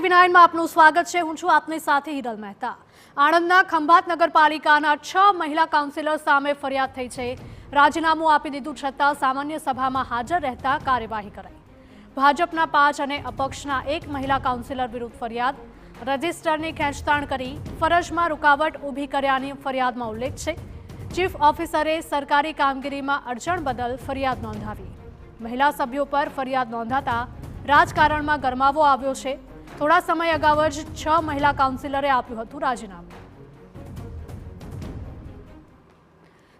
TV 9 માં આપનું સ્વાગત છે। હું છું આપની સાથે હિરલ મહેતા। આણંદના ખંભાત નગરપાલિકાના 6 મહિલા કાઉન્સિલર સામે ફરિયાદ થઈ છે। રાજીનામું આપી દીધું છતાં સામાન્ય સભામાં હાજર રહેતા કાર્યવાહી કરાઈ। ભાજપના 5 અને અપક્ષના 1 મહિલા કાઉન્સિલર વિરુદ્ધ ફરિયાદ। રજિસ્ટરની ખેંચતાણ કરી ફરજમાં રૂકાવટ ઊભી કર્યાની ફરિયાદમાં ઉલ્લેખ છે। ચીફ ઓફિસરે સરકારી કામગીરીમાં અડચણ બદલ ફરિયાદ નોંધાવી। મહિલા સભ્યો પર ફરિયાદ નોંધાતા રાજકારણમાં ગરમાવો આવ્યો છે। થોડા સમય અગાઉ જ 6 મહિલા કાઉન્સિલરે આપ્યું હતું રાજીનામું।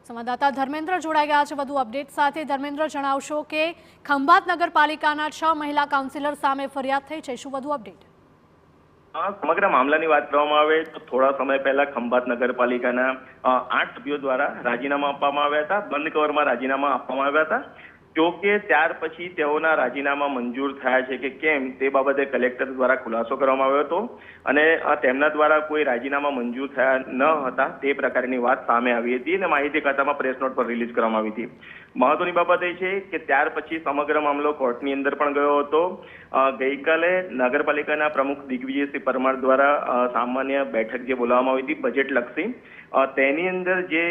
સંવાદદાતા ધર્મેન્દ્ર જોડાઈ ગયા છે વધુ અપડેટ સાથે। ધર્મેન્દ્ર, જણાવશો કે ખંભાત નગરપાલિકાના 6 મહિલા કાઉન્સિલર સામે ફરિયાદ થઈ છે, શું વધુ અપડેટ? સમગ્ર મામલાની વાત કરવામાં આવે તો થોડા સમય પહેલા ખંભાત નગરપાલિકાના 8 સભ્યો દ્વારા રાજીનામા આપવામાં આવ્યા હતા। બંધ કવરમાં રાજીનામા આપવામાં આવ્યા હતા। જો કે ત્યાર પછી તેઓના રાજીનામા મંજૂર થયા છે કે કેમ તે બાબતે કલેક્ટર દ્વારા ખુલાસો કરવામાં આવ્યો હતો અને તેમના દ્વારા કોઈ રાજીનામા મંજૂર થયા ન હતા તે પ્રકારની વાત સામે આવી હતી અને માહિતી ખાતામાં પ્રેસ નોટ પર રિલીઝ કરવામાં આવી હતી। મહત્વની બાબત એ છે કે ત્યાર પછી સમગ્ર મામલો કોર્ટની અંદર પણ ગયો હતો। ગઈકાલે નગરપાલિકાના પ્રમુખ દિગ્વિજયસિંહ પરમાર દ્વારા સામાન્ય બેઠક જે બોલાવવામાં આવી હતી બજેટલક્ષી, તેની અંદર જે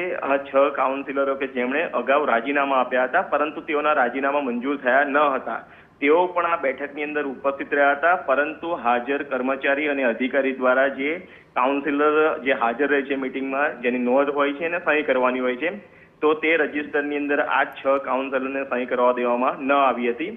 6 કાઉન્સિલરો કે જેમણે અગાઉ રાજીનામા આપ્યા હતા પરંતુ તેઓના રાજીનામા મંજૂર થયા ન હતા તેઓ પણ આ બેઠકની અંદર ઉપસ્થિત રહ્યા હતા। પરંતુ હાજર કર્મચારી અને અધિકારી દ્વારા જે કાઉન્સિલર જે હાજર રહે છે મીટિંગમાં, જેની નોંધ હોય છે અને સહી કરવાની હોય છે, તો તે રજિસ્ટરની અંદર આ 6 કાઉન્સિલરને સહી કરવા દેવામાં ન આવી હતી।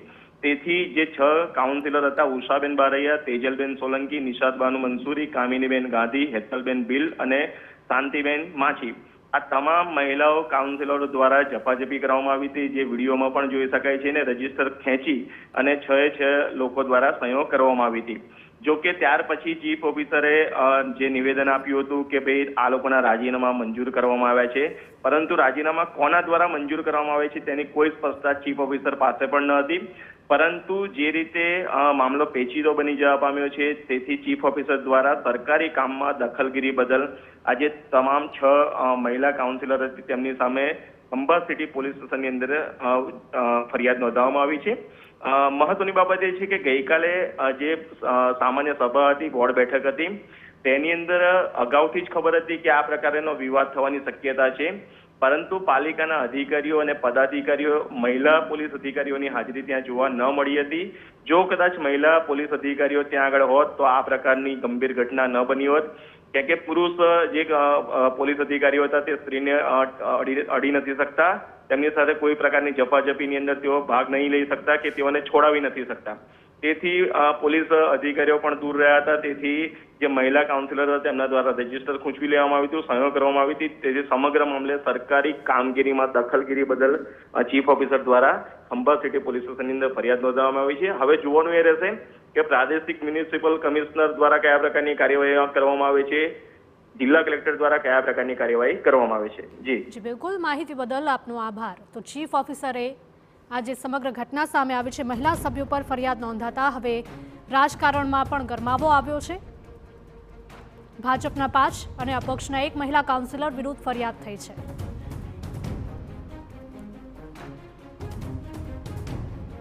તેથી જે 6 કાઉન્સિલર હતા ઉષાબેન બારૈયા, તેજલબેન સોલંકી, નિશાદબાનુ મંસૂરી, કામિનીબેન ગાંધી, હેતલબેન ભીલ અને શાંતિબેન માછી, આ તમામ મહિલાઓ કાઉન્સિલરો દ્વારા ઝપાઝપી કરવામાં આવી હતી, જે વિડીયોમાં પણ જોઈ શકાય છે, ને રજીસ્ટર ખેંચી અને 6 લોકો દ્વારા સહીઓ કરવામાં આવી હતી। જો કે ત્યાર પછી ચીફ ઓફિસરે જે નિવેદન આપ્યું હતું કે ભાઈ આ લોકોના રાજીનામા મંજૂર કરવામાં આવ્યા છે, પરંતુ રાજીનામા કોના દ્વારા મંજૂર કરવામાં આવે છે તેની કોઈ સ્પષ્ટતા ચીફ ઓફિસર પાસે પણ ન હતી। પરંતુ જે રીતે મામલો પેચીદો બની જવા પામ્યો છે તેથી ચીફ ઓફિસર દ્વારા સરકારી કામમાં દખલગીરી બદલ આજે તમામ 6 મહિલા કાઉન્સિલર હતી તેમની સામે ખંભાત સિટી પોલીસ સ્ટેશનની અંદર ફરિયાદ નોંધવામાં આવી છે। મહત્વની બાબત એ છે કે ગઈકાલે જે સામાન્ય સભા હતી, બોર્ડ બેઠક હતી, તેની અંદર અગાઉથી જ ખબર હતી કે આ પ્રકારનો વિવાદ થવાની શક્યતા છે, પરંતુ પાલિકાના અધિકારીઓ અને પદાધિકારીઓ મહિલા પોલીસ અધિકારીઓની હાજરી ત્યાં જોવા ન મળી હતી। જો કદાચ મહિલા પોલીસ અધિકારીઓ ત્યાં આગળ હોત તો આ પ્રકારની ગંભીર ઘટના ન બની હોત, કેમ કે પુરુષ જે પોલીસ અધિકારીઓ હતા તે સ્ત્રીને અડી નથી શકતા, તેમની સાથે કોઈ પ્રકારની ઝપાઝપીની અંદર તેઓ ભાગ નહીં લઈ શકતા કે તેઓને છોડાવી નથી શકતા। તેથી પોલીસ અધિકારીઓ પણ દૂર રહ્યા હતા। તેથી જે મહિલા કાઉન્સિલર હતા તેમના દ્વારા રજીસ્ટર ખૂંચવી લેવામાં આવ્યું હતું, સહીઓ કરવામાં આવી હતી। તેથી સમગ્ર મામલે સરકારી કામગીરીમાં દખલગીરી બદલ ચીફ ઓફિસર દ્વારા ખંભાત સિટી પોલીસ સ્ટેશનની અંદર ફરિયાદ નોંધવામાં આવી છે। હવે જોવાનું એ રહેશે કે પ્રાદેશિક મ્યુનિસિપલ કમિશનર દ્વારા કયા પ્રકારની કાર્યવાહી કરવામાં આવે છે, જિલ્લા કલેક્ટર દ્વારા કયા પ્રકારની કાર્યવાહી કરવામાં આવે છે। જી બિલકુલ, માહિતી બદલ આપનો આભાર। તો ચીફ ઓફિસરે આજે સમગ્ર ઘટના સામે આવી છે, મહિલા સભ્યો પર ફરિયાદ નોંધાતા હવે રાજકારણમાં પણ ગરમાવો આવ્યો છે। ભાજપના 5 અને અપક્ષના 1 મહિલા કાઉન્સિલર વિરુદ્ધ ફરિયાદ થઈ છે।